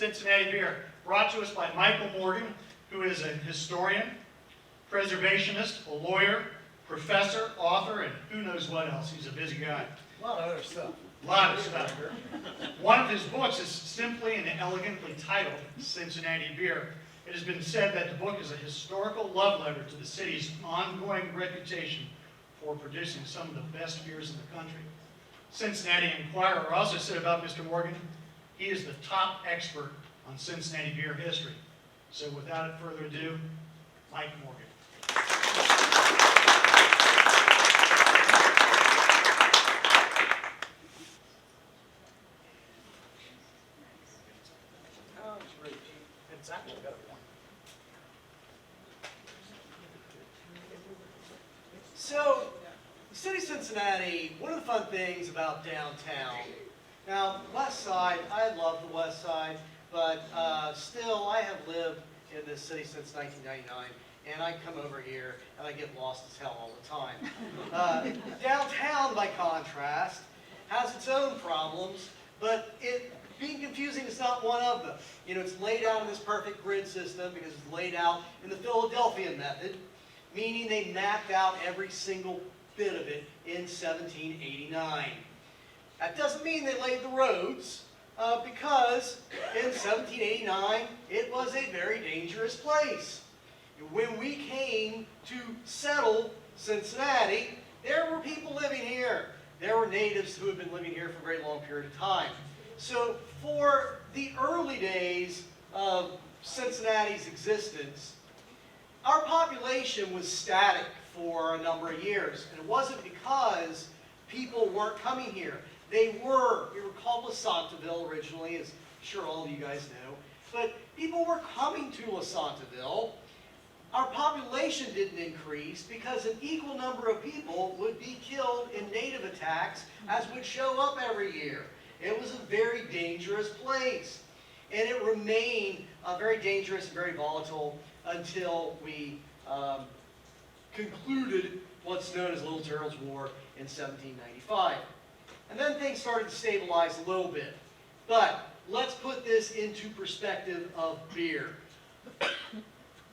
Cincinnati Beer, brought to us by Michael Morgan, who is a historian, preservationist, a lawyer, professor, author, and who knows what else. He's a busy guy. A lot of other stuff. A lot of stuff. One of his books is simply and elegantly titled Cincinnati Beer. It has been said that the book is a historical love letter to the city's ongoing reputation for producing some of the best beers in the country. Cincinnati Enquirer also said about Mr. Morgan, he is the top expert on Cincinnati beer history. So without further ado, Mike Morgan. Oh, it's great. It's actually got a point. So, the city of Cincinnati, one of the fun things about downtown, now, West Side, I love the West Side, but still, I have lived in this city since 1999, and I come over here, and I get lost as hell all the time. Downtown, by contrast, has its own problems, but being confusing is not one of them. You know, it's laid out in this perfect grid system because it's laid out in the Philadelphia method, meaning they mapped out every single bit of it in 1789. That doesn't mean they laid the roads, because in 1789, it was a very dangerous place. When we came to settle Cincinnati, there were people living here. There were natives who had been living here for a very long period of time. So for the early days of Cincinnati's existence, our population was static for a number of years. And it wasn't because people weren't coming here. We were called Lasanteville originally, as I'm sure all of you guys know. But people were coming to Lasanteville. Our population didn't increase because an equal number of people would be killed in native attacks, as would show up every year. It was a very dangerous place. And it remained very dangerous and very volatile until we concluded what's known as Little Turtle's War in 1795. And then things started to stabilize a little bit. But let's put this into perspective of beer.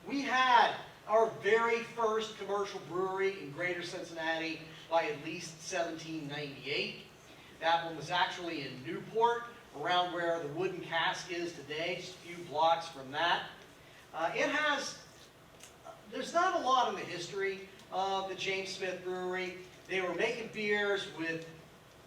We had our very first commercial brewery in Greater Cincinnati by at least 1798. That one was actually in Newport, around where the Wooden Cask is today, just a few blocks from that. There's not a lot in the history of the James Smith Brewery. They were making beers with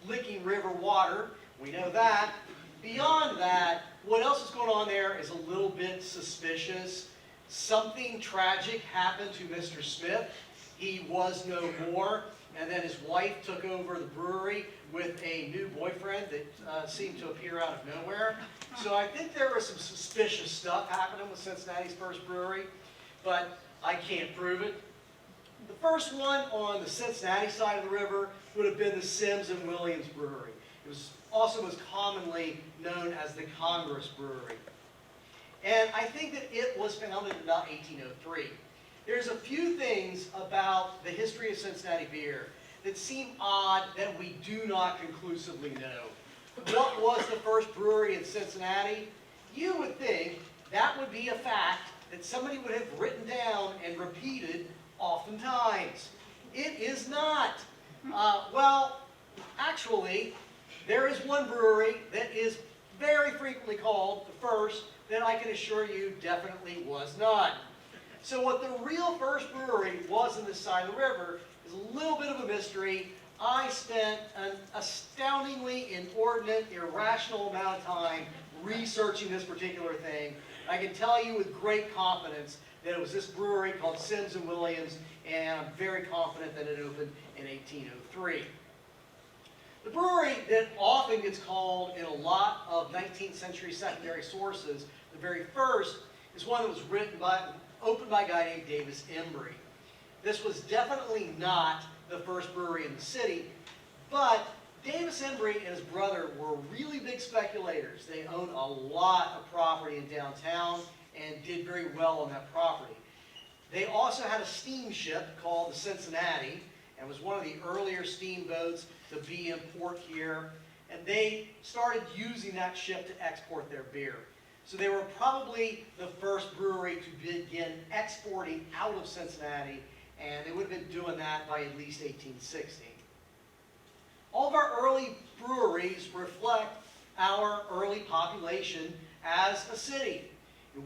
Licking River water. We know that. Beyond that, what else is going on there is a little bit suspicious. Something tragic happened to Mr. Smith. He was no more, and then his wife took over the brewery with a new boyfriend that seemed to appear out of nowhere. So I think there was some suspicious stuff happening with Cincinnati's first brewery, but I can't prove it. The first one on the Cincinnati side of the river would have been the Sims and Williams Brewery. It was also most commonly known as the Congress Brewery. And I think that it was founded in about 1803. There's a few things about the history of Cincinnati beer that seem odd that we do not conclusively know. What was the first brewery in Cincinnati? You would think that would be a fact that somebody would have written down and repeated oftentimes. It is not. Well, actually, there is one brewery that is very frequently called the first that I can assure you definitely was not. So what the real first brewery was in this side of the river is a little bit of a mystery. I spent an astoundingly inordinate, irrational amount of time researching this particular thing. I can tell you with great confidence that it was this brewery called Sims and Williams, and I'm very confident that it opened in 1803. The brewery that often gets called in a lot of 19th century secondary sources, the very first, is one that was opened by a guy named Davis Embry. This was definitely not the first brewery in the city, but Davis Embry and his brother were really big speculators. They owned a lot of property in downtown and did very well on that property. They also had a steamship called the Cincinnati, and was one of the earlier steamboats to be in port here, and they started using that ship to export their beer. So they were probably the first brewery to begin exporting out of Cincinnati, and they would have been doing that by at least 1860. All of our early breweries reflect our early population as a city.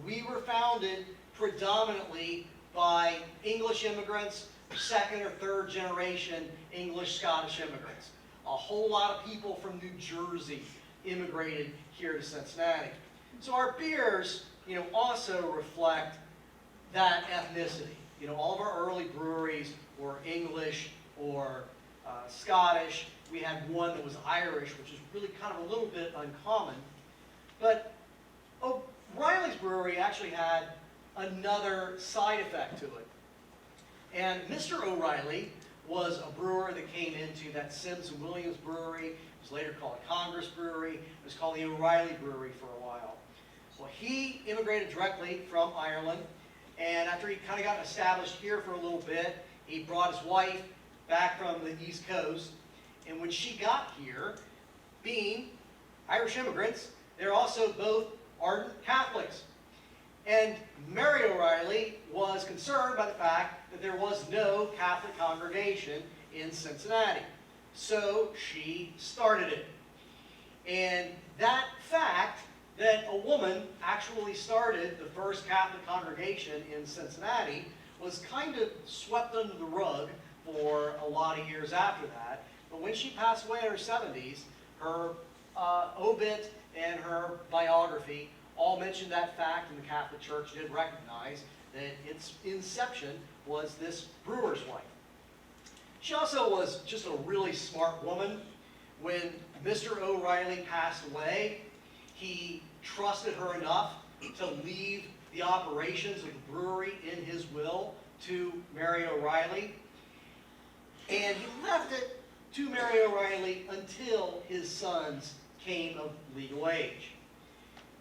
We were founded predominantly by English immigrants, second or third generation English-Scottish immigrants. A whole lot of people from New Jersey immigrated here to Cincinnati. So our beers, also reflect that ethnicity. All of our early breweries were English or Scottish. We had one that was Irish, which is really kind of a little bit uncommon. But O'Reilly's brewery actually had another side effect to it. And Mr. O'Reilly was a brewer that came into that Sims and Williams brewery. It was later called Congress Brewery. It was called the O'Reilly Brewery for a while. Well, he immigrated directly from Ireland, and after he kind of got established here for a little bit, he brought his wife back from the East Coast. And when she got here, being Irish immigrants, they're also both ardent Catholics. And Mary O'Reilly was concerned by the fact that there was no Catholic congregation in Cincinnati. So she started it. And that fact that a woman actually started the first Catholic congregation in Cincinnati was kind of swept under the rug for a lot of years after that. But when she passed away in her 70s, her obit and her biography all mentioned that fact, and the Catholic Church did recognize that its inception was this brewer's wife. She also was just a really smart woman. When Mr. O'Reilly passed away, he trusted her enough to leave the operations of the brewery in his will to Mary O'Reilly. And he left it to Mary O'Reilly until his sons came of legal age.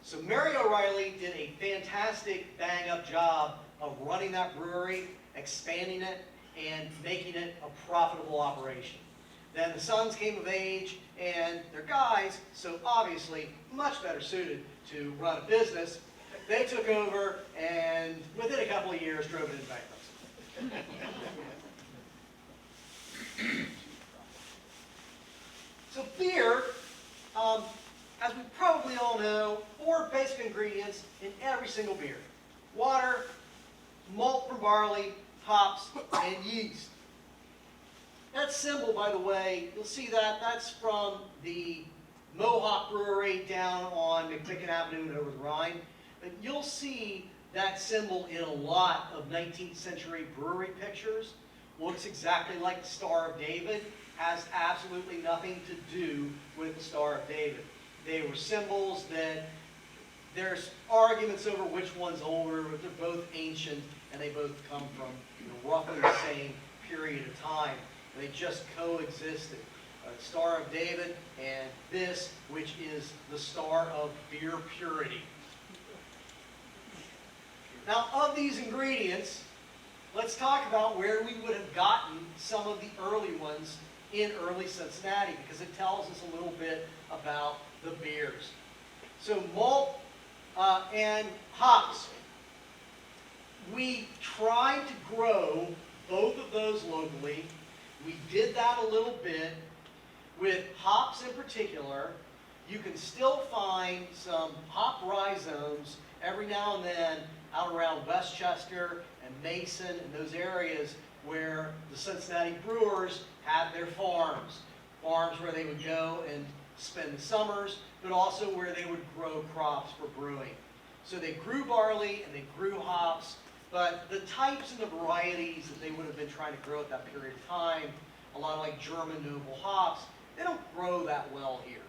So Mary O'Reilly did a fantastic bang-up job of running that brewery, expanding it, and making it a profitable operation. Then the sons came of age, and they're guys, so obviously much better suited to run a business. They took over, and within a couple of years, drove it into bankruptcy. So beer, as we probably all know, 4 basic ingredients in every single beer. Water, malt from barley, hops, and yeast. That symbol, by the way, you'll see that's from the Mohawk Brewery down on McMicken Avenue and over the Rhine. But you'll see that symbol in a lot of 19th century brewery pictures. Looks exactly like the Star of David, has absolutely nothing to do with the Star of David. They were symbols that there's arguments over which one's older, but they're both ancient and they both come from roughly the same period of time. They just coexisted. Star of David and this, which is the Star of Beer Purity. Now, of these ingredients, let's talk about where we would have gotten some of the early ones in early Cincinnati, because it tells us a little bit about the beers. So malt and hops. We tried to grow both of those locally. We did that a little bit. With hops in particular, you can still find some hop rhizomes every now and then out around Westchester and Mason and those areas where the Cincinnati brewers had their farms. Farms where they would go and spend the summers, but also where they would grow crops for brewing. So they grew barley and they grew hops, but the types and the varieties that they would have been trying to grow at that period of time, a lot of like German noble hops, they don't grow that well here.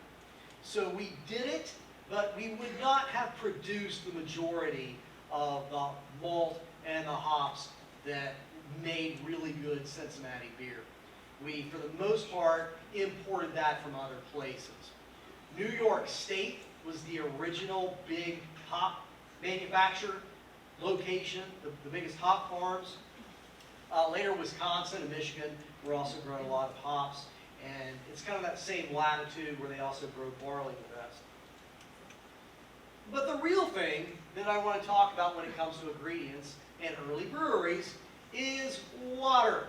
So we did it, but we would not have produced the majority of the malt and the hops that made really good Cincinnati beer. We, for the most part, imported that from other places. New York State was the original big hop manufacturer location, the biggest hop farms. Later, Wisconsin and Michigan were also growing a lot of hops. And it's kind of that same latitude where they also grow barley the best. But the real thing that I want to talk about when it comes to ingredients and early breweries is water.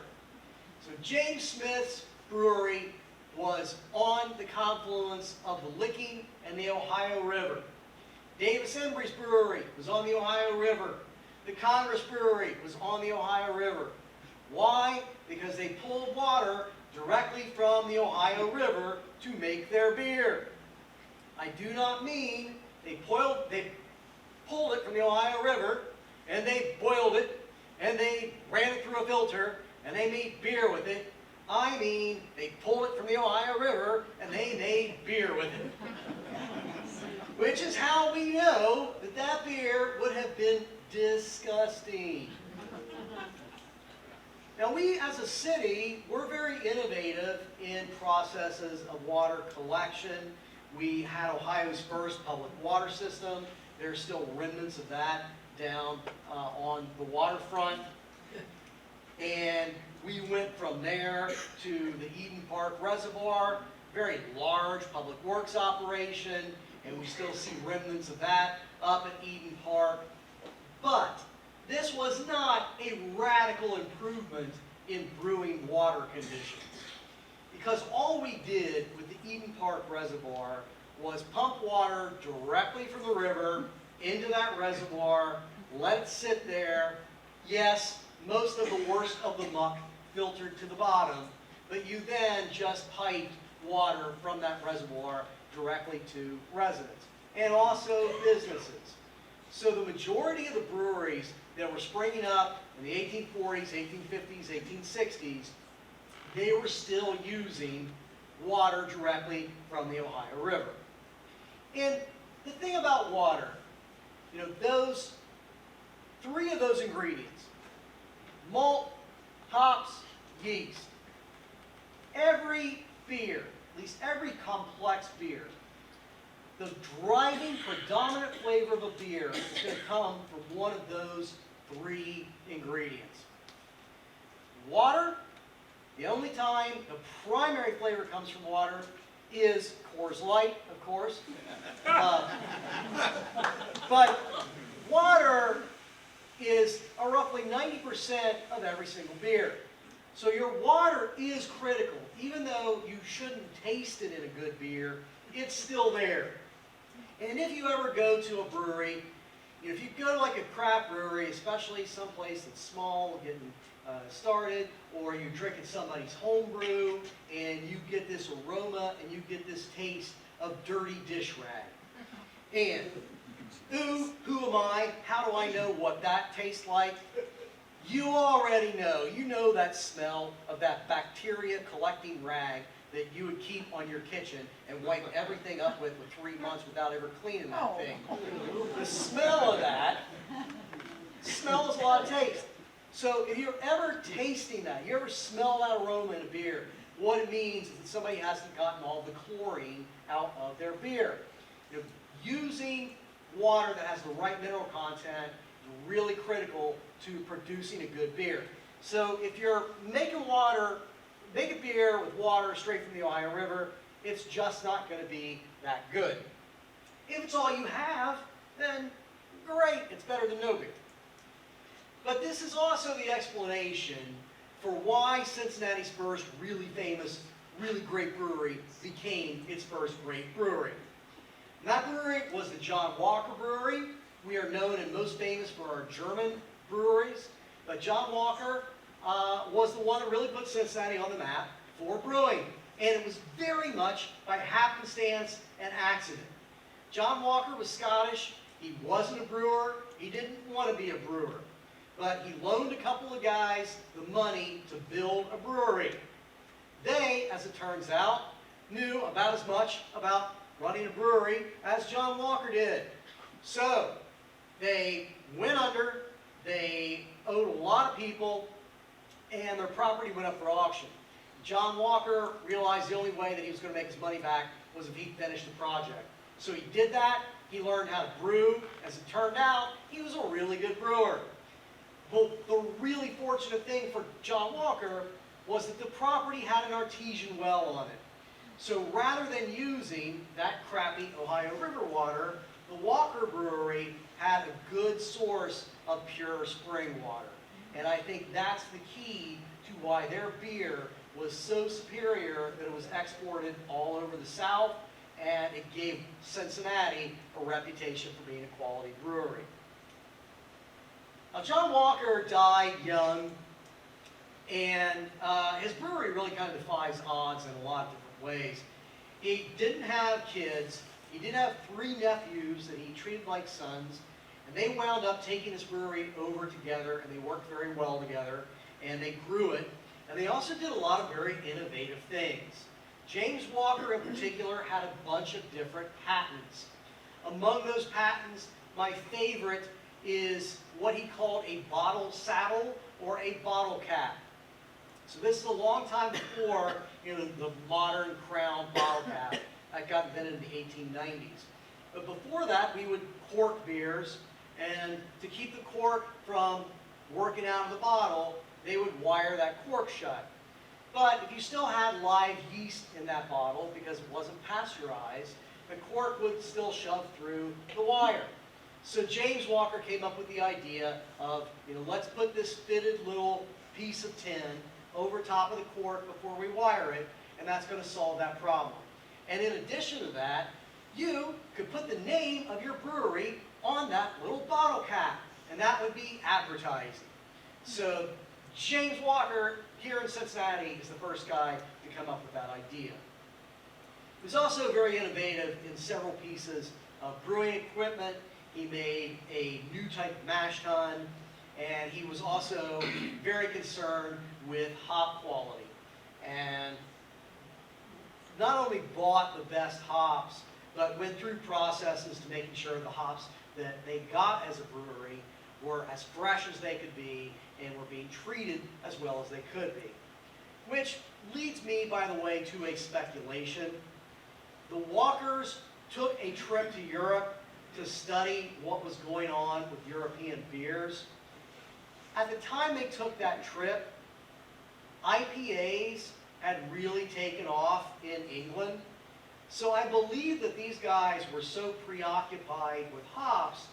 So James Smith's brewery was on the confluence of the Licking and the Ohio River. Davis Embry's brewery was on the Ohio River. The Congress Brewery was on the Ohio River. Why? Because they pulled water directly from the Ohio River to make their beer. I do not mean they pulled it from the Ohio River and they boiled it and they ran it through a filter and they made beer with it. I mean they pulled it from the Ohio River and they made beer with it. Which is how we know that that beer would have been disgusting. Now we as a city, we're very innovative in processes of water collection. We had Ohio's first public water system. There's still remnants of that down on the waterfront. And we went from there to the Eden Park Reservoir, very large public works operation, and we still see remnants of that up at Eden Park. But this was not a radical improvement in brewing water conditions. Because all we did with the Eden Park Reservoir was pump water directly from the river into that reservoir, let it sit there. Yes, most of the worst of the muck filtered to the bottom, but you then just piped water from that reservoir directly to residents and also businesses. So the majority of the breweries that were springing up in the 1840s, 1850s, 1860s, they were still using water directly from the Ohio River. And the thing about water, you know, those three of those ingredients, malt, hops, yeast, every beer, at least every complex beer, the driving predominant flavor of a beer is going to come from one of those three ingredients. Water, the only time the primary flavor comes from water is Coors Light, of course. But water is roughly 90% of every single beer. So your water is critical. Even though you shouldn't taste it in a good beer, it's still there. And if you ever go to a brewery, if you go to like a craft brewery, especially someplace that's small, getting started, or you're drinking somebody's home brew, and you get this aroma and you get this taste of dirty dish rag. And who am I? How do I know what that tastes like? You already know. You know that smell of that bacteria collecting rag that you would keep on your kitchen and wipe everything up with 3 months without ever cleaning that thing. The smell of that smells a lot of taste. So if you're ever tasting that, you ever smell that aroma in a beer, what it means is that somebody hasn't gotten all the chlorine out of their beer. You know, using water that has the right mineral content is really critical to producing a good beer. So if you're making make a beer with water straight from the Ohio River, it's just not going to be that good. If it's all you have, then great, it's better than no beer. But this is also the explanation for why Cincinnati's first really famous, really great brewery became its first great brewery. And that brewery was the John Walker Brewery. We are known and most famous for our German breweries, but John Walker was the one that really put Cincinnati on the map for brewing. And it was very much by happenstance and accident. John Walker was Scottish. He wasn't a brewer. He didn't want to be a brewer. But he loaned a couple of guys the money to build a brewery. They, as it turns out, knew about as much about running a brewery as John Walker did. So they went under, they owed a lot of people, and their property went up for auction. John Walker realized the only way that he was going to make his money back was if he finished the project. So he did that. He learned how to brew. As it turned out, he was a really good brewer. But the really fortunate thing for John Walker was that the property had an artesian well on it. So rather than using that crappy Ohio River water, the Walker Brewery had a good source of pure spring water. And I think that's the key to why their beer was so superior that it was exported all over the South, and it gave Cincinnati a reputation for being a quality brewery. Now, John Walker died young, and his brewery really kind of defies odds in a lot of different ways. He didn't have kids. He did have 3 nephews that he treated like sons, and they wound up taking his brewery over together, and they worked very well together, and they grew it. And they also did a lot of very innovative things. James Walker, in particular, had a bunch of different patents. Among those patents, my favorite is what he called a bottle saddle or a bottle cap. So this is a long time before the modern crown bottle cap that got invented in the 1890s. But before that, we would cork beers, and to keep the cork from working out of the bottle, they would wire that cork shut. But if you still had live yeast in that bottle, because it wasn't pasteurized, the cork would still shove through the wire. So James Walker came up with the idea of, let's put this fitted little piece of tin over top of the cork before we wire it, and that's going to solve that problem. And in addition to that, you could put the name of your brewery on that little bottle cap, and that would be advertising. So James Walker here in Cincinnati is the first guy to come up with that idea. He was also very innovative in several pieces of brewing equipment. He made a new type of mash tun, and he was also very concerned with hop quality. And not only bought the best hops, but went through processes to making sure the hops that they got as a brewery were as fresh as they could be and were being treated as well as they could be. Which leads me, by the way, to a speculation. The Walkers took a trip to Europe to study what was going on with European beers. At the time they took that trip, IPAs had really taken off in England. So I believe that these guys were so preoccupied with hops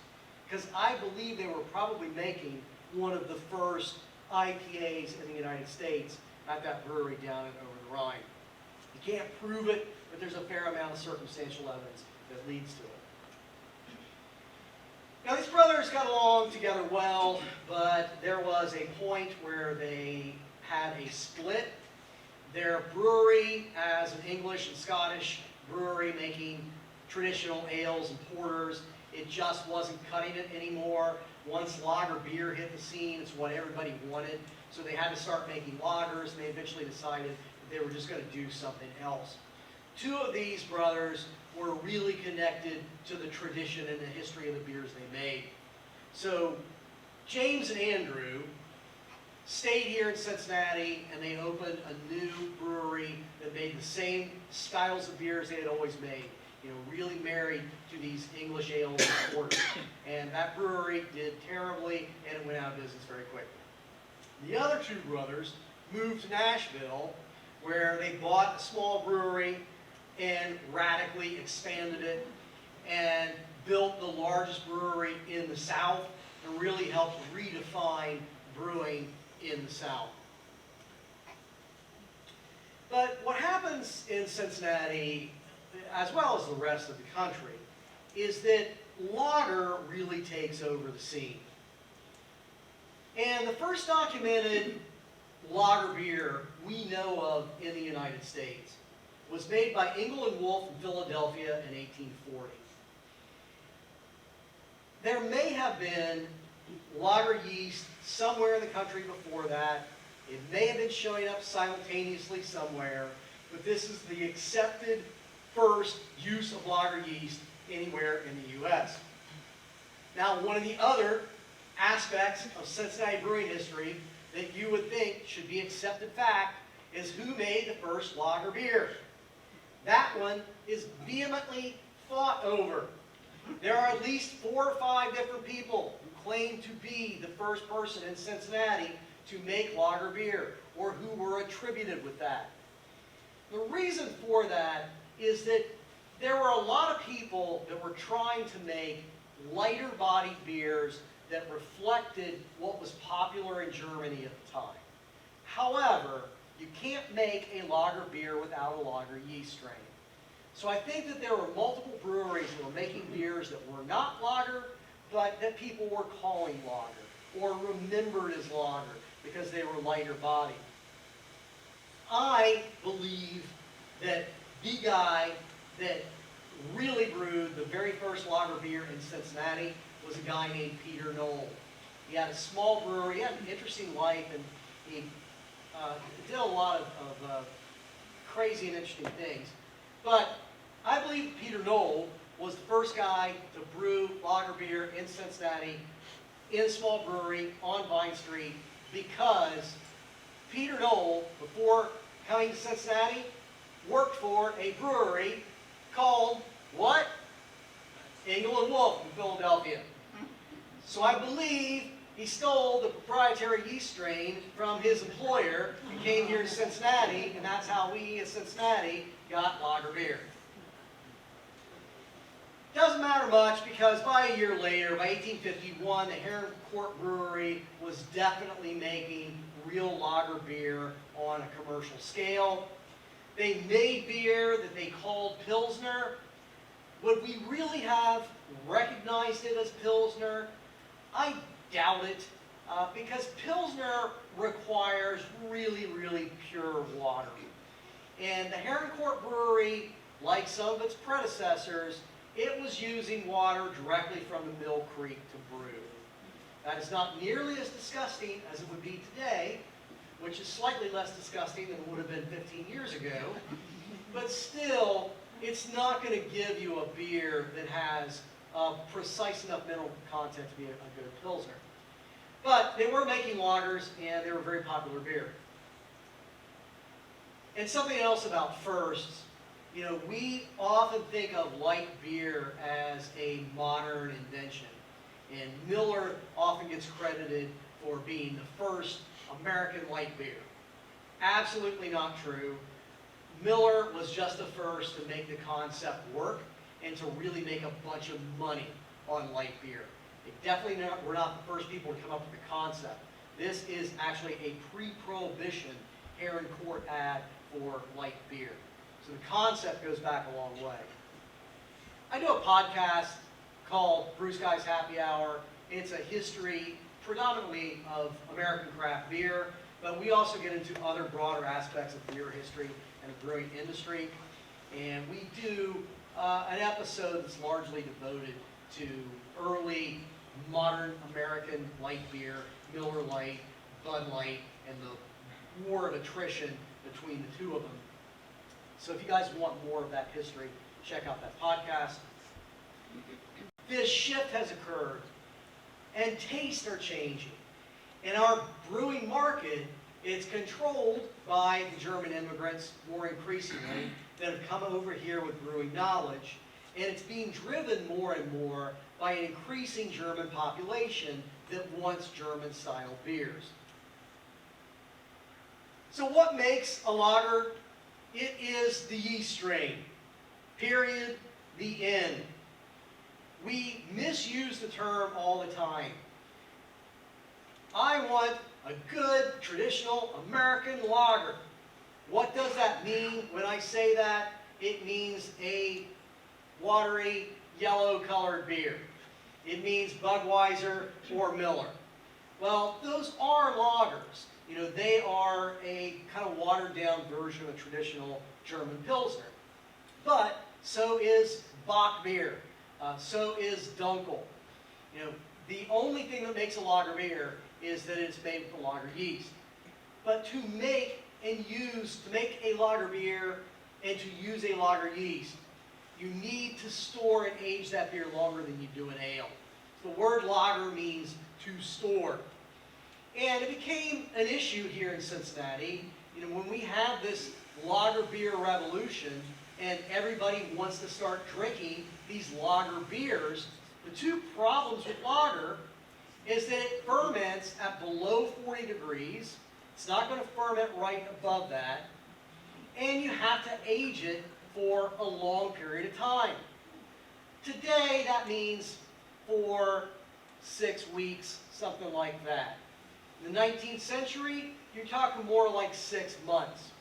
because I believe they were probably making one of the first IPAs in the United States at that brewery down over the Rhine. You can't prove it, but there's a fair amount of circumstantial evidence that leads to it. Now, these brothers got along together well, but there was a point where they had a split. Their brewery, as an English and Scottish brewery making traditional ales and porters, it just wasn't cutting it anymore. Once lager beer hit the scene, it's what everybody wanted. So they had to start making lagers, and they eventually decided that they were just going to do something else. 2 of these brothers were really connected to the tradition and the history of the beers they made. So James and Andrew stayed here in Cincinnati, and they opened a new brewery that made the same styles of beers they had always made. Really married to these English ales and porters. And that brewery did terribly, and it went out of business very quickly. The other 2 brothers moved to Nashville, where they bought a small brewery and radically expanded it and built the largest brewery in the South and really helped redefine brewing in the South. But what happens in Cincinnati, as well as the rest of the country, is that lager really takes over the scene. And the first documented lager beer we know of in the United States was made by Engel and Wolf in Philadelphia in 1840. There may have been lager yeast somewhere in the country before that. It may have been showing up simultaneously somewhere, but this is the accepted first use of lager yeast anywhere in the U.S. Now, one of the other aspects of Cincinnati brewing history that you would think should be accepted fact is who made the first lager beer. That one is vehemently fought over. There are at least 4 or 5 different people who claim to be the first person in Cincinnati to make lager beer, or who were attributed with that. The reason for that is that there were a lot of people that were trying to make lighter bodied beers that reflected what was popular in Germany at the time. However, you can't make a lager beer without a lager yeast strain. So I think that there were multiple breweries that were making beers that were not lager, but that people were calling lager, or remembered as lager, because they were lighter bodied. I believe that the guy that really brewed the very first lager beer in Cincinnati was a guy named Peter Knoll. He had a small brewery, he had an interesting life, and he did a lot of crazy and interesting things. But I believe Peter Knoll was the first guy to brew lager beer in Cincinnati in a small brewery on Vine Street, because Peter Knoll, before coming to Cincinnati, worked for a brewery called what? Engel and Wolf in Philadelphia. So I believe he stole the proprietary yeast strain from his employer and came here to Cincinnati, and that's how we in Cincinnati got lager beer. Doesn't matter much, because by a year later, by 1851, the Heron Court Brewery was definitely making real lager beer on a commercial scale. They made beer that they called Pilsner. Would we really have recognized it as Pilsner? I doubt it, because Pilsner requires really, really pure water. And the Heron Court Brewery, like some of its predecessors, it was using water directly from the Mill Creek to brew. That is not nearly as disgusting as it would be today, which is slightly less disgusting than it would have been 15 years ago. But still, it's not going to give you a beer that has precise enough mineral content to be a good Pilsner. But they were making lagers, and they were a very popular beer. And something else about firsts. You know, we often think of light beer as a modern invention. And Miller often gets credited for being the first American light beer. Absolutely not true. Miller was just the first to make the concept work and to really make a bunch of money on light beer. We're not the first people to come up with the concept. This is actually a pre-prohibition Heron Court ad for light beer. So the concept goes back a long way. I do a podcast called Bruce Guy's Happy Hour. It's a history predominantly of American craft beer, but we also get into other broader aspects of beer history and the brewing industry. And we do an episode that's largely devoted to early modern American light beer, Miller Lite, Bud Light, and the war of attrition between the two of them. So if you guys want more of that history, check out that podcast. This shift has occurred, and tastes are changing. In our brewing market, it's controlled by the German immigrants more increasingly that have come over here with brewing knowledge, and it's being driven more and more by an increasing German population that wants German-style beers. So what makes a lager? It is the yeast strain. Period. The end. We misuse the term all the time. I want a good, traditional American lager. What does that mean when I say that? It means a watery, yellow-colored beer. It means Budweiser or Miller. Well, those are lagers. You know, they are a kind of watered-down version of a traditional German Pilsner. But so is Bock beer. So is Dunkel. You know, the only thing that makes a lager beer is that it's made with the lager yeast. But to make a lager beer and to use a lager yeast, you need to store and age that beer longer than you do an ale. The word lager means to store. And it became an issue here in Cincinnati. You know, when we have this lager beer revolution and everybody wants to start drinking these lager beers, the two problems with lager is that it ferments at below 40 degrees. It's not going to ferment right above that. And you have to age it for a long period of time. Today, that means 4, 6 weeks, something like that. In the 19th century, you're talking more like 6 months.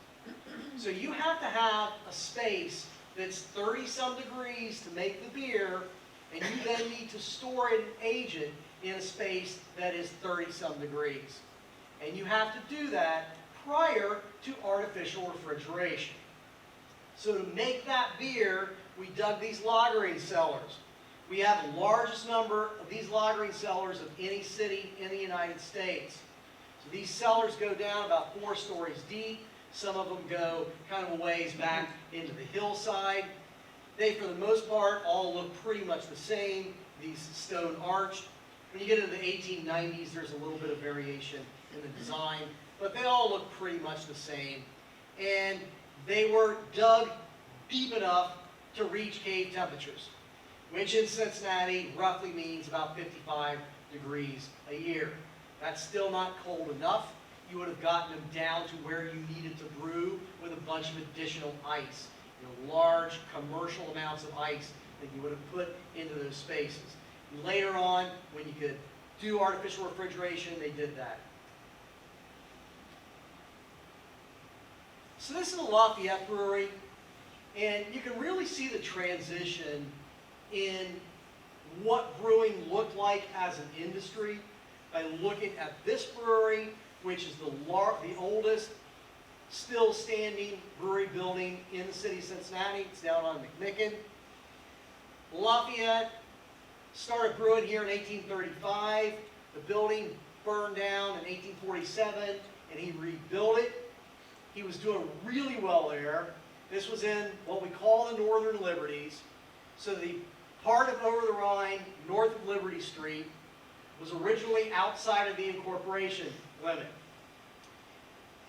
So you have to have a space that's 30-some degrees to make the beer, and you then need to store it and age it in a space that is 30-some degrees. And you have to do that prior to artificial refrigeration. So to make that beer, we dug these lagering cellars. We have the largest number of these lagering cellars of any city in the United States. So these cellars go down about 4 stories deep. Some of them go kind of a ways back into the hillside. They, for the most part, all look pretty much the same, these stone arched. When you get into the 1890s, there's a little bit of variation in the design, but they all look pretty much the same. And they were dug deep enough to reach cave temperatures, which in Cincinnati roughly means about 55 degrees a year. That's still not cold enough. You would have gotten them down to where you needed to brew with a bunch of additional ice. Large commercial amounts of ice that you would have put into those spaces. And later on, when you could do artificial refrigeration, they did that. So this is a Lafayette brewery, and you can really see the transition in what brewing looked like as an industry by looking at this brewery, which is the oldest still standing brewery building in the city of Cincinnati. It's down on McMicken. Lafayette started brewing here in 1835. The building burned down in 1847, and he rebuilt it. He was doing really well there. This was in what we call the Northern Liberties. So the part of Over the Rhine, north of Liberty Street, was originally outside of the incorporation limit.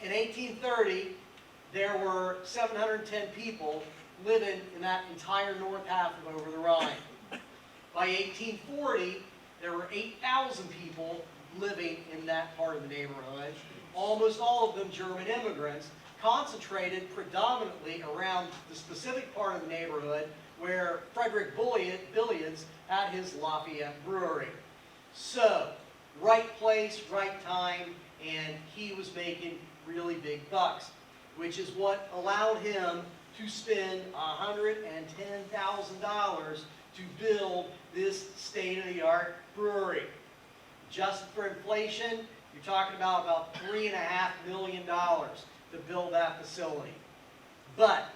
In 1830, there were 710 people living in that entire north half of Over the Rhine. By 1840, there were 8,000 people living in that part of the neighborhood, almost all of them German immigrants, concentrated predominantly around the specific part of the neighborhood where Frederick Billions had his Lafayette brewery. So, right place, right time, and he was making really big bucks, which is what allowed him to spend $110,000 to build this state-of-the-art brewery. Adjusted for inflation, you're talking about $3.5 million to build that facility. But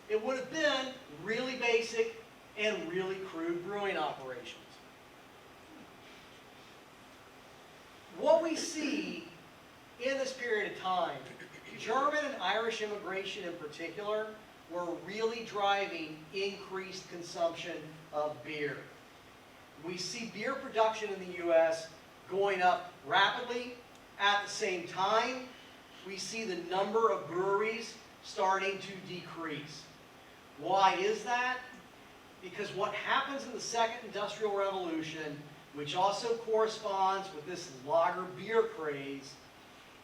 it would have been really basic and really crude brewing operations. What we see in this period of time, German and Irish immigration in particular were really driving increased consumption of beer. We see beer production in the U.S. going up rapidly. At the same time, we see the number of breweries starting to decrease. Why is that? Because what happens in the Second Industrial Revolution, which also corresponds with this lager beer craze,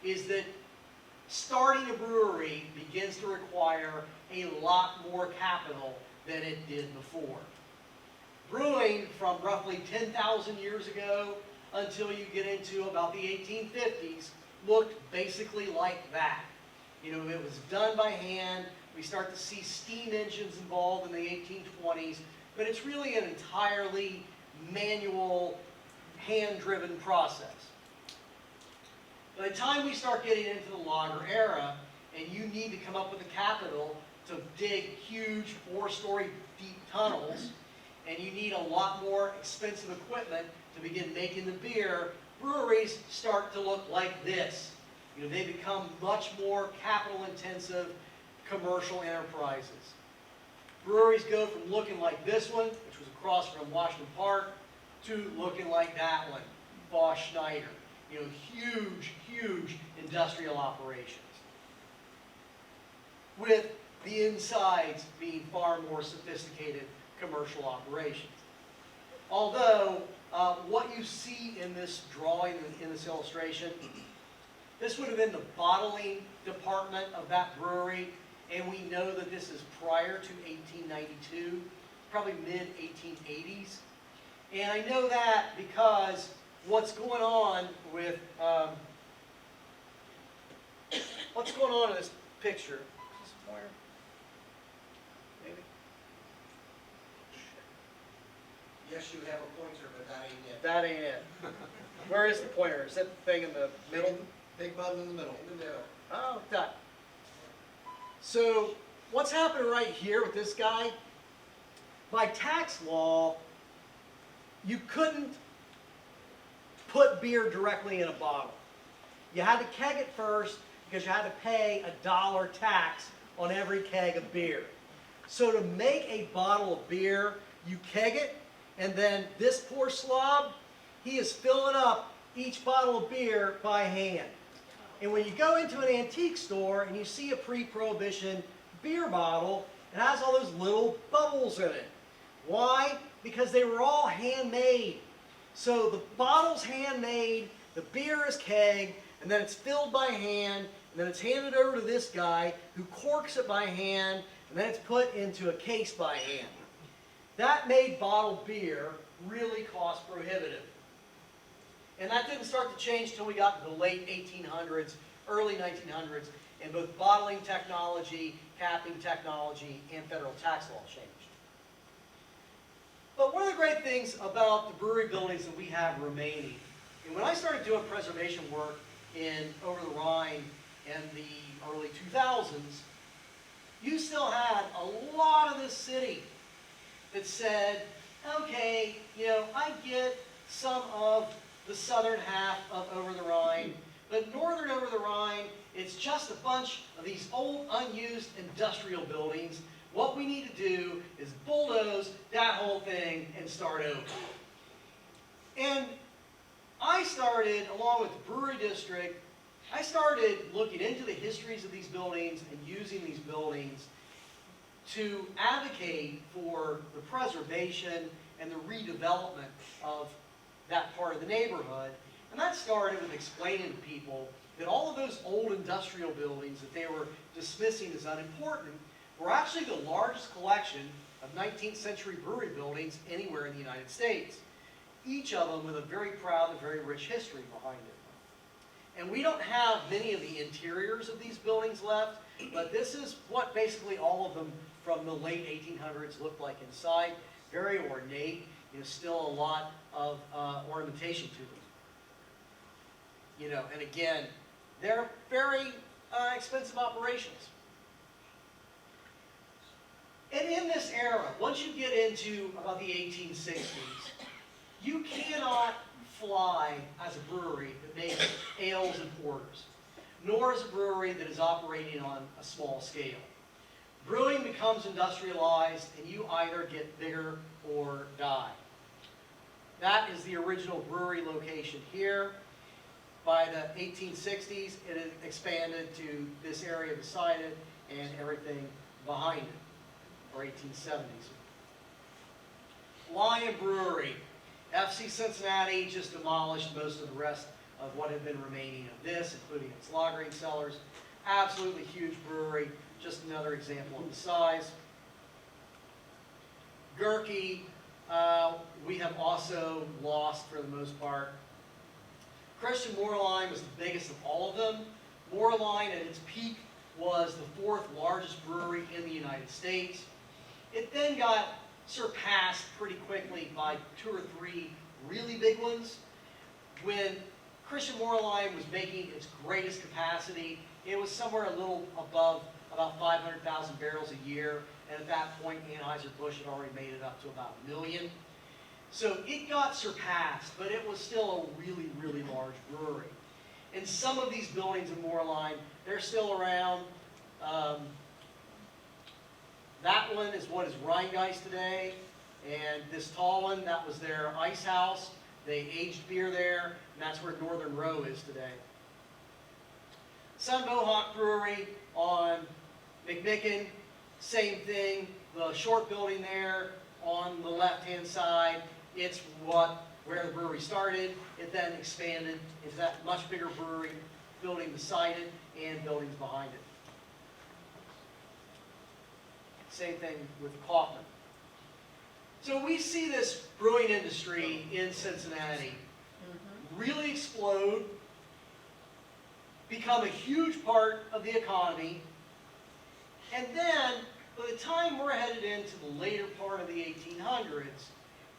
is that starting a brewery begins to require a lot more capital than it did before. Brewing from roughly 10,000 years ago until you get into about the 1850s looked basically like that. You know, it was done by hand. We start to see steam engines involved in the 1820s, but it's really an entirely manual, hand-driven process. By the time we start getting into the lager era, and you need to come up with the capital to dig huge 4-story deep tunnels, and you need a lot more expensive equipment to begin making the beer, breweries start to look like this. You know, they become much more capital-intensive commercial enterprises. Breweries go from looking like this one, which was across from Washington Park, to looking like that one, Bosch Schneider. You know, huge, huge industrial operations, with the insides being far more sophisticated commercial operations. Although, what you see in this drawing, in this illustration, this would have been the bottling department of that brewery, and we know that this is prior to 1892, probably mid-1880s. And I know that because what's going on with, in this picture? Is this a pointer? Maybe? Yes, you have a pointer, but that ain't it. That ain't it. Where is the pointer? Is that the thing in the middle? Big button in the middle. In the middle. Oh, that. So, what's happening right here with this guy? By tax law, you couldn't put beer directly in a bottle. You had to keg it first because you had to pay $1 tax on every keg of beer. So to make a bottle of beer, you keg it, and then this poor slob, he is filling up each bottle of beer by hand. And when you go into an antique store and you see a pre-prohibition beer bottle, it has all those little bubbles in it. Why? Because they were all handmade. So the bottle's handmade, the beer is kegged, and then it's filled by hand, and then it's handed over to this guy who corks it by hand, and then it's put into a case by hand. That made bottled beer really cost prohibitive. And that didn't start to change until we got to the late 1800s, early 1900s, and both bottling technology, capping technology, and federal tax law changed. But one of the great things about the brewery buildings that we have remaining, and when I started doing preservation work over the Rhine in the early 2000s, you still had a lot of this city that said, okay, you know, I get some of the southern half of over the Rhine, but northern over the Rhine, it's just a bunch of these old unused industrial buildings. What we need to do is bulldoze that whole thing and start over. And I started, along with the brewery district, I started looking into the histories of these buildings and using these buildings to advocate for the preservation and the redevelopment of that part of the neighborhood. And that started with explaining to people that all of those old industrial buildings that they were dismissing as unimportant were actually the largest collection of 19th century brewery buildings anywhere in the United States. Each of them with a very proud and very rich history behind it. And we don't have many of the interiors of these buildings left, but this is what basically all of them from the late 1800s looked like inside. Very ornate, you know, still a lot of ornamentation to them. You know, and again, they're very expensive operations. And in this era, once you get into about the 1860s, you cannot fly as a brewery that makes ales and porters, nor as a brewery that is operating on a small scale. Brewing becomes industrialized, and you either get bigger or die. That is the original brewery location here. By the 1860s, it had expanded to this area beside it and everything behind it, or 1870s. Lion Brewery. FC Cincinnati just demolished most of the rest of what had been remaining of this, including its lagering cellars. Absolutely huge brewery, just another example of the size. Gurkey, we have also lost for the most part. Christian Moerlein was the biggest of all of them. Moerlein at its peak was the 4th largest brewery in the United States. It then got surpassed pretty quickly by 2 or 3 really big ones. When Christian Moerlein was making its greatest capacity, it was somewhere a little above about 500,000 barrels a year, and at that point Anheuser-Busch had already made it up to about 1 million. So it got surpassed, but it was still a really, really large brewery. And some of these buildings in Moerlein, they're still around. That one is what is Rheingeist today, and this tall one, that was their ice house. They aged beer there, and that's where Northern Row is today. Sun Mohawk Brewery on McMicken, same thing. The short building there on the left-hand side, it's where the brewery started. It then expanded into that much bigger brewery building beside it and buildings behind it. Same thing with Kaufman. So we see this brewing industry in Cincinnati really explode, become a huge part of the economy, and then by the time we're headed into the later part of the 1800s,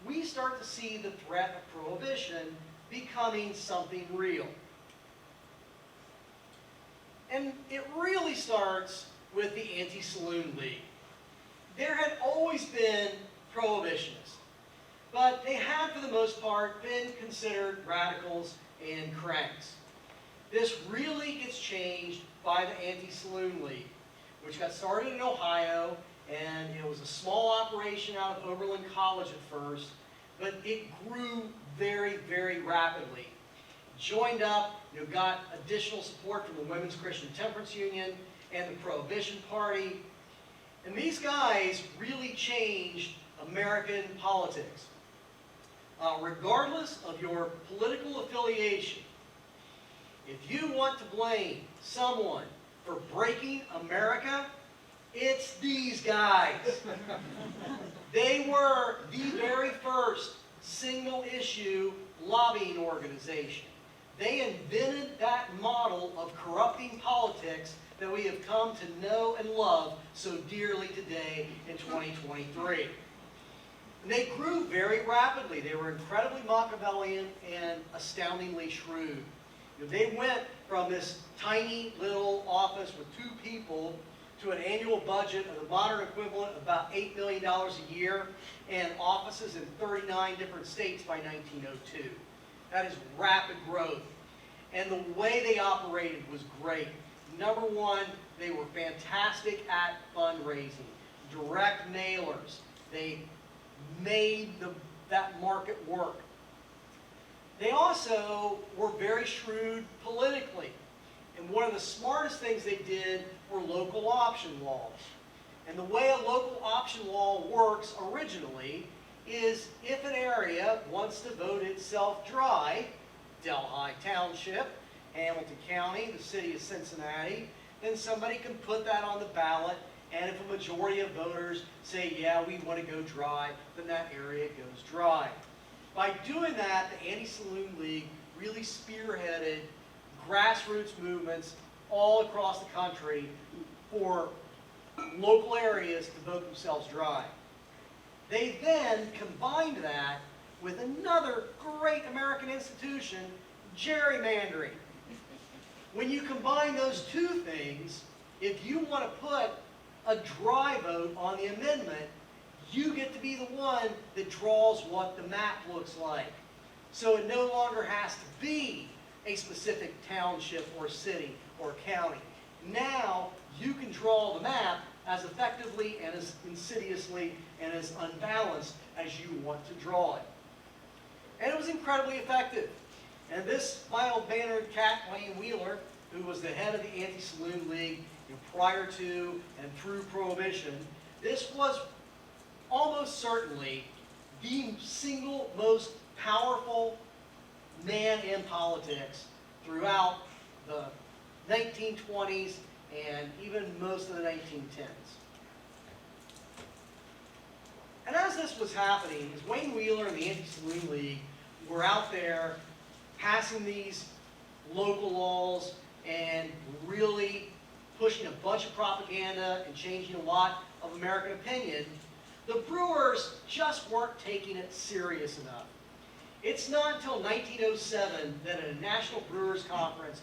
we start to see the threat of prohibition becoming something real. And it really starts with the Anti-Saloon League. There had always been prohibitionists, but they had, for the most part, been considered radicals and cranks. This really gets changed by the Anti-Saloon League, which got started in Ohio, and it was a small operation out of Oberlin College at first, but it grew very, very rapidly. Joined up, got additional support from the Women's Christian Temperance Union and the Prohibition Party. And these guys really changed American politics. Regardless of your political affiliation, if you want to blame someone for breaking America, it's these guys. They were the very first single-issue lobbying organization. They invented that model of corrupting politics that we have come to know and love so dearly today in 2023. And they grew very rapidly. They were incredibly Machiavellian and astoundingly shrewd. They went from this tiny little office with 2 people to an annual budget of the modern equivalent of about $8 million a year and offices in 39 different states by 1902. That is rapid growth. And the way they operated was great. Number one, they were fantastic at fundraising, direct mailers. They made that market work. They also were very shrewd politically. And one of the smartest things they did were local option laws. And the way a local option law works originally is if an area wants to vote itself dry, Delhi Township, Hamilton County, the city of Cincinnati, then somebody can put that on the ballot, and if a majority of voters say, yeah, we want to go dry, then that area goes dry. By doing that, the Anti-Saloon League really spearheaded grassroots movements all across the country for local areas to vote themselves dry. They then combined that with another great American institution, gerrymandering. When you combine those two things, if you want to put a dry vote on the amendment, you get to be the one that draws what the map looks like. So it no longer has to be a specific township or city or county. Now you can draw the map as effectively and as insidiously and as unbalanced as you want to draw it. And it was incredibly effective. And this mild-mannered cat, Wayne Wheeler, who was the head of the Anti-Saloon League prior to and through Prohibition, this was almost certainly the single most powerful man in politics throughout the 1920s and even most of the 1910s. And as this was happening, as Wayne Wheeler and the Anti-Saloon League were out there passing these local laws and really pushing a bunch of propaganda and changing a lot of American opinion, the brewers just weren't taking it serious enough. It's not until 1907 that at a National Brewers Conference,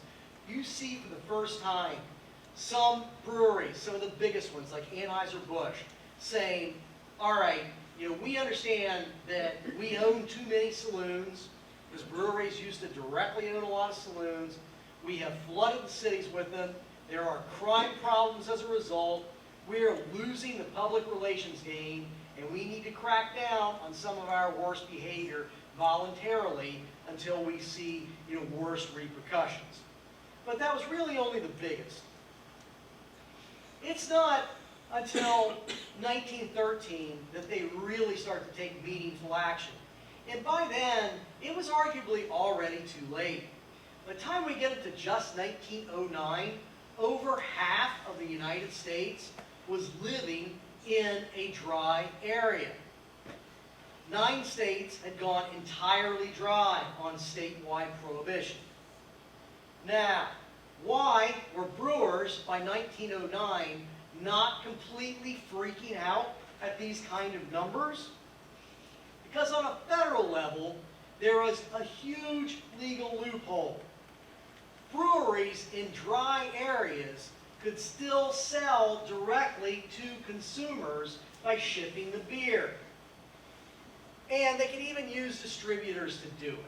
you see for the first time some breweries, some of the biggest ones like Anheuser-Busch, saying, all right, we understand that we own too many saloons, because breweries used to directly own a lot of saloons. We have flooded the cities with them. There are crime problems as a result. We are losing the public relations game, and we need to crack down on some of our worst behavior voluntarily until we see worse repercussions. But that was really only the biggest. It's not until 1913 that they really start to take meaningful action. And by then, it was arguably already too late. By the time we get into just 1909, over half of the United States was living in a dry area. 9 states had gone entirely dry on statewide prohibition. Now, why were brewers by 1909 not completely freaking out at these kind of numbers? Because on a federal level, there was a huge legal loophole. Breweries in dry areas could still sell directly to consumers by shipping the beer. And they could even use distributors to do it.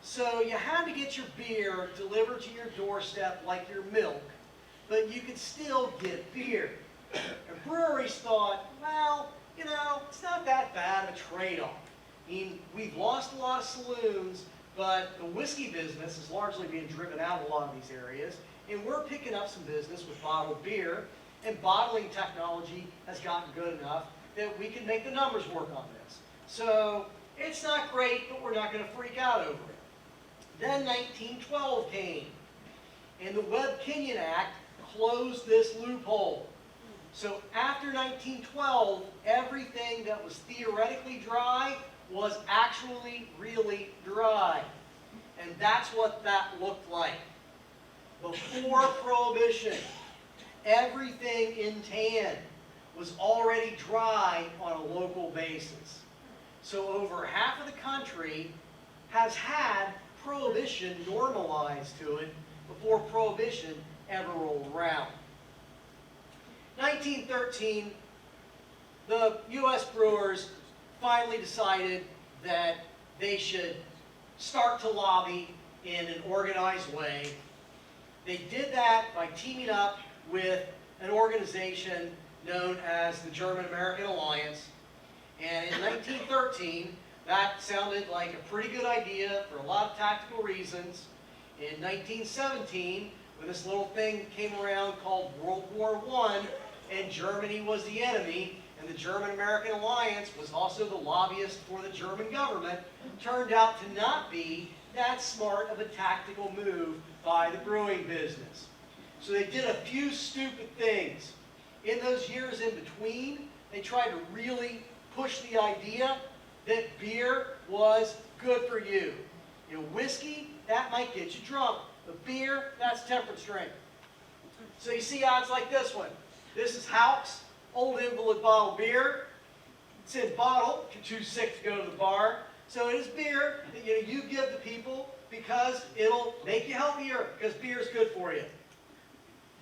So you had to get your beer delivered to your doorstep like your milk, but you could still get beer. And breweries thought, well, you know, it's not that bad of a trade-off. I mean, we've lost a lot of saloons, but the whiskey business is largely being driven out of a lot of these areas, and we're picking up some business with bottled beer, and bottling technology has gotten good enough that we can make the numbers work on this. So it's not great, but we're not going to freak out over it. Then 1912 came, and the Webb-Kenyon Act closed this loophole. So after 1912, everything that was theoretically dry was actually really dry. And that's what that looked like. Before Prohibition, everything in tan was already dry on a local basis. So over half of the country has had Prohibition normalized to it before Prohibition ever rolled around. 1913, the U.S. brewers finally decided that they should start to lobby in an organized way. They did that by teaming up with an organization known as the German-American Alliance. And in 1913, that sounded like a pretty good idea for a lot of tactical reasons. In 1917, when this little thing came around called World War I, and Germany was the enemy, and the German-American Alliance was also the lobbyist for the German government, turned out to not be that smart of a tactical move by the brewing business. So they did a few stupid things. In those years in between, they tried to really push the idea that beer was good for you. You know, whiskey, that might get you drunk. But beer, that's temperance drink. So you see odds like this one. This is Houck's Old Invalid Bottle Beer. It's in bottle if you're too sick to go to the bar. So it is beer that you give to people because it'll make you healthier, because beer is good for you.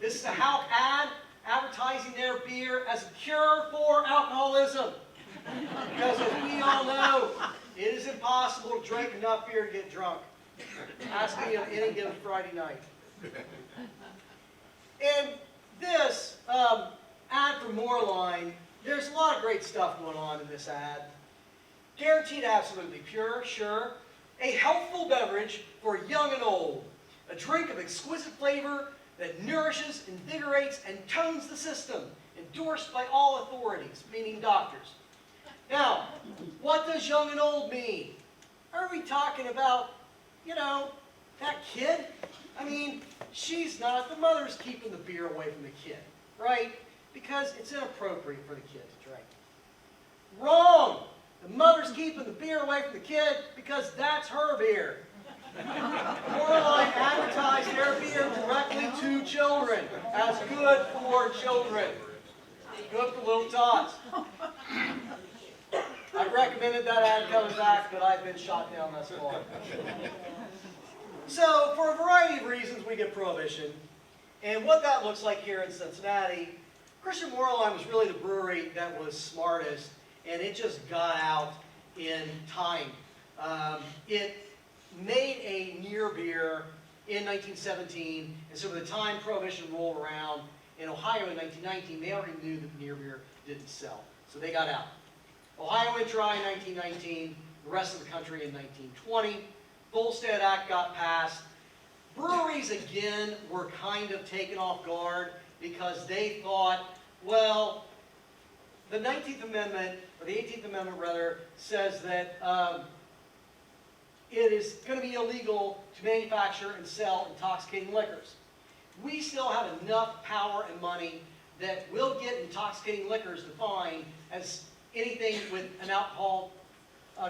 This is a Houck ad advertising their beer as a cure for alcoholism. Because as we all know, it is impossible to drink enough beer to get drunk. Ask me on any given Friday night. And this ad for Moreline, there's a lot of great stuff going on in this ad. Guaranteed absolutely pure, sure. A healthful beverage for young and old. A drink of exquisite flavor that nourishes, invigorates, and tones the system. Endorsed by all authorities, meaning doctors. Now, what does young and old mean? Are we talking about, you know, that kid? I mean, she's not. The mother's keeping the beer away from the kid, right? Because it's inappropriate for the kid to drink. Wrong! The mother's keeping the beer away from the kid because that's her beer. Moreline advertised their beer directly to children as good for children. Good for little tots. I've recommended that ad coming back, but I've been shot down thus far. So, for a variety of reasons, we get Prohibition. And what that looks like here in Cincinnati, Christian Moreline was really the brewery that was smartest, and it just got out in time. It made a near beer in 1917, and so by the time Prohibition rolled around in Ohio in 1919, they already knew that near beer didn't sell, so they got out. Ohio went dry in 1919, the rest of the country in 1920. Volstead Act got passed. Breweries, again, were kind of taken off guard because they thought, well, the 19th Amendment, or the 18th Amendment rather, says that it is going to be illegal to manufacture and sell intoxicating liquors. We still have enough power and money that will get intoxicating liquors defined as anything with an alcohol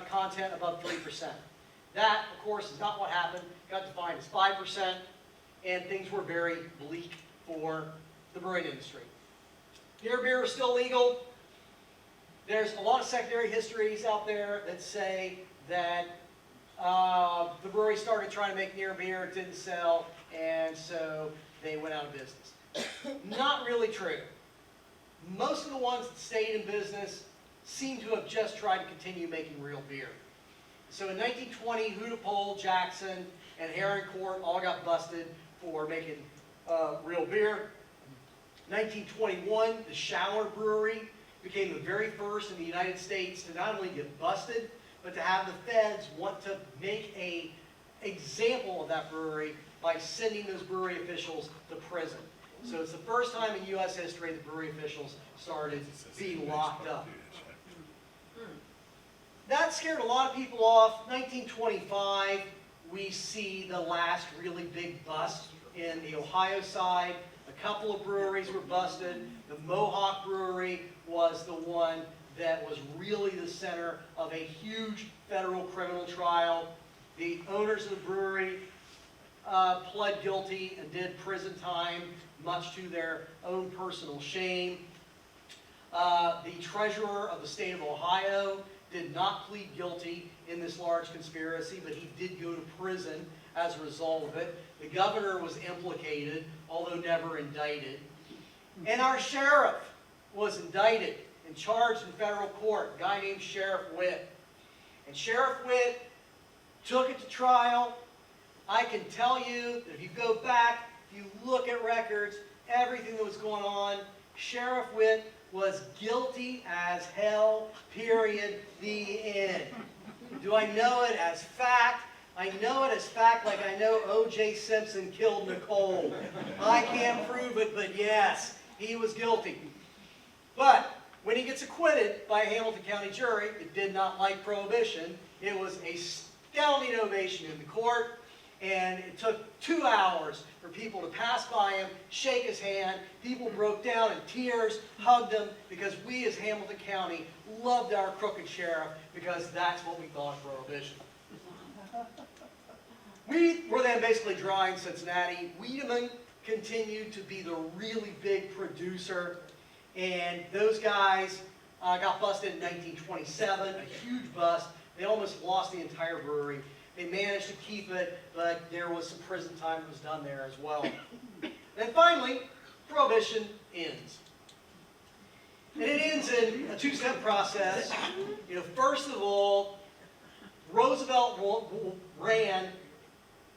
content above 3%. That, of course, is not what happened. It got defined as 5%, and things were very bleak for the brewing industry. Near beer is still legal. There's a lot of secondary histories out there that say that the brewery started trying to make near beer, it didn't sell, and so they went out of business. Not really true. Most of the ones that stayed in business seem to have just tried to continue making real beer. So in 1920, Hootapole, Jackson, and Heron Court all got busted for making real beer. 1921, the Shower Brewery became the very first in the United States to not only get busted, but to have the feds want to make an example of that brewery by sending those brewery officials to prison. So it's the first time in U.S. history that brewery officials started being locked up. That scared a lot of people off. 1925, we see the last really big bust in the Ohio side. A couple of breweries were busted. The Mohawk Brewery was the one that was really the center of a huge federal criminal trial. The owners of the brewery pled guilty and did prison time, much to their own personal shame. The treasurer of the state of Ohio did not plead guilty in this large conspiracy, but he did go to prison as a result of it. The governor was implicated, although never indicted. And our sheriff was indicted and charged in federal court, a guy named Sheriff Witt. And Sheriff Witt took it to trial. I can tell you that if you go back, if you look at records, everything that was going on, Sheriff Witt was guilty as hell, period, the end. Do I know it as fact? I know it as fact like I know O.J. Simpson killed Nicole. I can't prove it, but yes, he was guilty. But when he gets acquitted by a Hamilton County jury, it did not like Prohibition. It was a astounding ovation in the court. And it took 2 hours for people to pass by him, shake his hand. People broke down in tears, hugged him, because we as Hamilton County loved our crooked sheriff, because that's what we thought of Prohibition. We were then basically dry in Cincinnati. Wiedemann continued to be the really big producer, and those guys got busted in 1927, a huge bust. They almost lost the entire brewery. They managed to keep it, but there was some prison time that was done there as well. Then finally, Prohibition ends. And it ends in a two-step process. First of all, Roosevelt ran.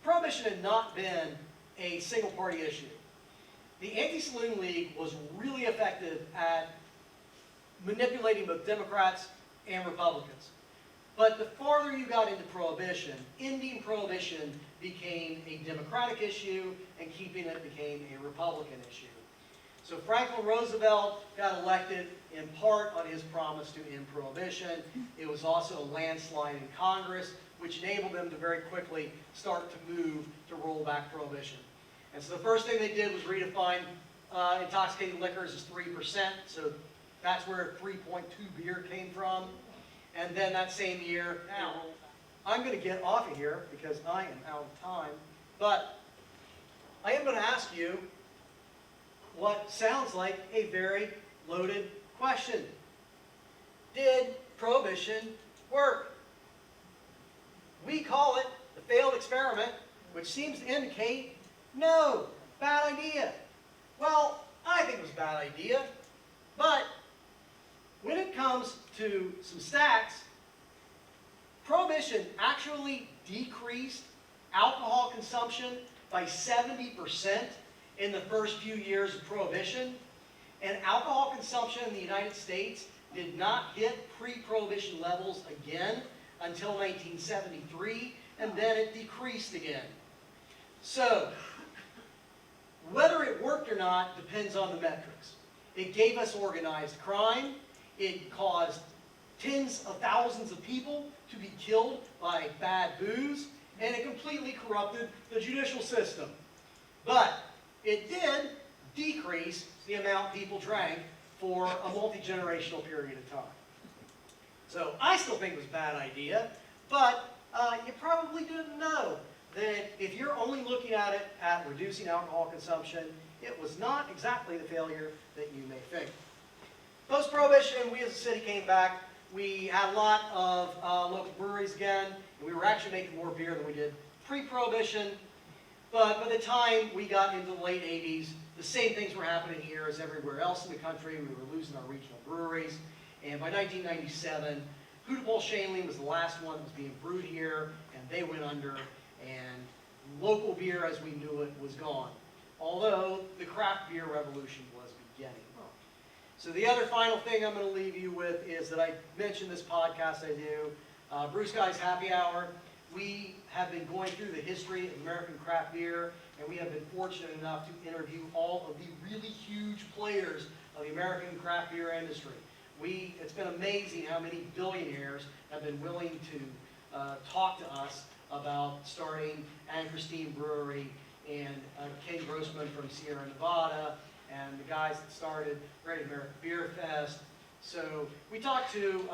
Prohibition had not been a single-party issue. The Anti-Saloon League was really effective at manipulating both Democrats and Republicans. But the farther you got into Prohibition, ending Prohibition became a Democratic issue, and keeping it became a Republican issue. So Franklin Roosevelt got elected in part on his promise to end Prohibition. It was also a landslide in Congress, which enabled them to very quickly start to move to roll back Prohibition. And so the first thing they did was redefine intoxicating liquors as 3%. So that's where 3.2 beer came from. And then that same year, now, I'm going to get off of here because I am out of time, but I am going to ask you what sounds like a very loaded question. Did Prohibition work? We call it the failed experiment, which seems to indicate, no, bad idea. Well, I think it was a bad idea, but when it comes to some stats, Prohibition actually decreased alcohol consumption by 70% in the first few years of Prohibition, and alcohol consumption in the United States did not hit pre-Prohibition levels again until 1973, and then it decreased again. So, whether it worked or not depends on the metrics. It gave us organized crime. It caused tens of thousands of people to be killed by bad booze, and it completely corrupted the judicial system. But it did decrease the amount people drank for a multi-generational period of time. So I still think it was a bad idea, but you probably didn't know that if you're only looking at it at reducing alcohol consumption, it was not exactly the failure that you may think. Post-Prohibition, we as a city came back. We had a lot of local breweries again, and we were actually making more beer than we did pre-Prohibition. But by the time we got into the late 80s, the same things were happening here as everywhere else in the country. We were losing our regional breweries. And by 1997, Hootable Shanley was the last one that was being brewed here, and they went under, and local beer as we knew it was gone. Although the craft beer revolution was beginning. So the other final thing I'm going to leave you with is that I mentioned this podcast I do, Bruce Guy's Happy Hour. We have been going through the history of American craft beer, and we have been fortunate enough to interview all of the really huge players of the American craft beer industry. It's been amazing how many billionaires have been willing to talk to us about starting Anne Christine Brewery, and Ken Grossman from Sierra Nevada, and the guys that started Great American Beer Fest. So we talked to,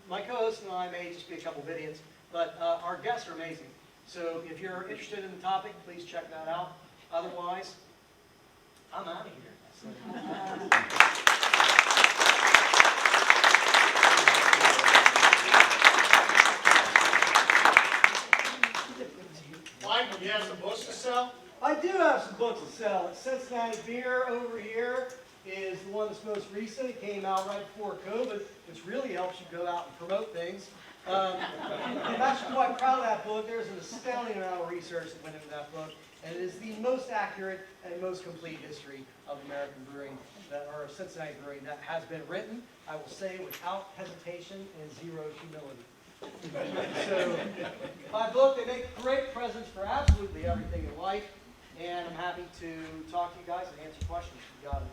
my co-host and I may just be a couple of idiots, but our guests are amazing. So if you're interested in the topic, please check that out. Otherwise, I'm out of here. Mike, do you have some books to sell? I do have some books to sell. Cincinnati Beer over here is the one that's most recent. It came out right before COVID, which really helps you go out and promote things. I'm actually quite proud of that book. There's an astounding amount of research that went into that book, and it is the most accurate and most complete history of American brewing, or Cincinnati brewing, that has been written, I will say, without hesitation and zero humility. So, my book, they make great presents for absolutely everything in life, and I'm happy to talk to you guys and answer questions if you got them.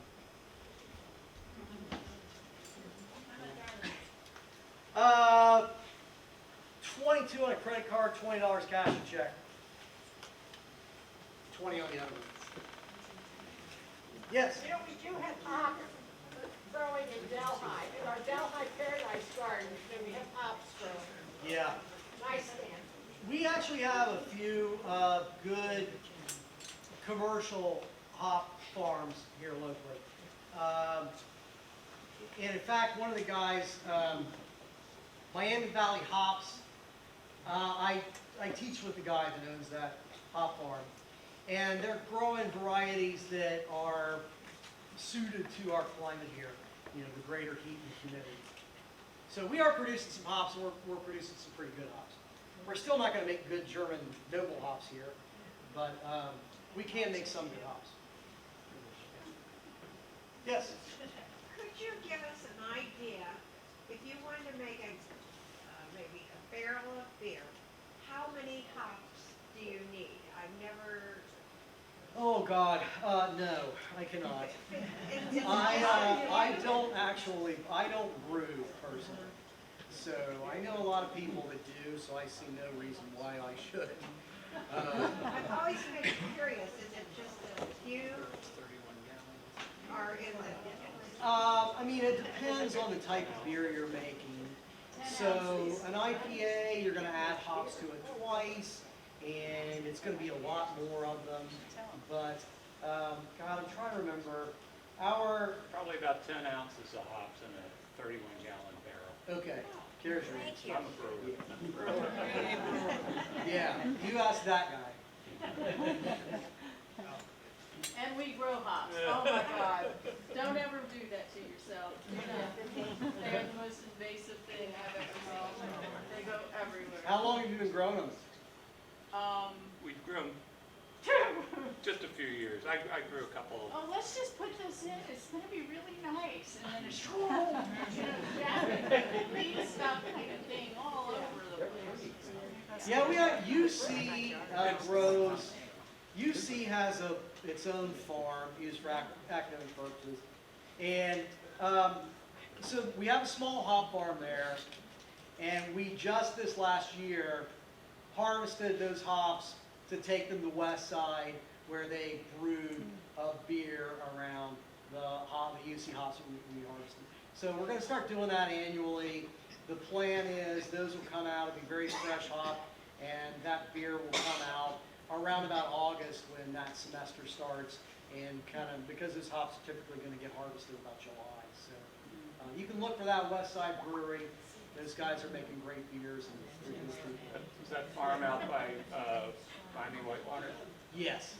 22 on a credit card, $20 cash and check. 20 on the other one. Yes? You know, we do have hops growing in Delhi. In our Delhi Paradise Garden, we have hops growing. Yeah. Nice stand. We actually have a few good commercial hop farms here locally. And in fact, one of the guys, Miami Valley Hops, I teach with the guy that owns that hop farm. And they're growing varieties that are suited to our climate here, you know, the greater heat and humidity. So we are producing some hops, and we're producing some pretty good hops. We're still not going to make good German noble hops here, but we can make some good hops. Yes? Could you give us an idea, if you wanted to make maybe a barrel of beer, how many hops do you need? I've never... Oh God, no, I cannot. I don't brew personally. So I know a lot of people that do, so I see no reason why I should. I've always been curious, is it just a few? Or is it... I mean, it depends on the type of beer you're making. So an IPA, you're going to add hops to it twice, and it's going to be a lot more of them. But, God, I'm trying to remember. Probably about 10 ounces of hops in a 31-gallon barrel. Okay, here's your... I'm a brewer. Yeah, you ask that guy. And we grow hops. Oh my God. Don't ever do that to yourself. Do not. They're the most invasive thing I've ever seen. They go everywhere. How long have you been growing them? We've grown just a few years. I grew a couple. Oh, let's just put this in. It's going to be really nice. And then it's, jabbing leaves stuff kind of thing all over the place. Yeah, we have UC grows. UC has its own farm used for academic purposes, and so we have a small hop farm there, and we just this last year harvested those hops to take them to West Side where they brewed of beer around the UC hops that we harvested. So we're gonna start doing that annually. The plan is those will come out, it'll be very fresh hop, and that beer will come out around about August when that semester starts, and kind of, because those hops are typically gonna get harvested about July, so. You can look for that West Side Brewery. Those guys are making great beers and they're good people. Is that farm out by, Miami Whitewater? Yes,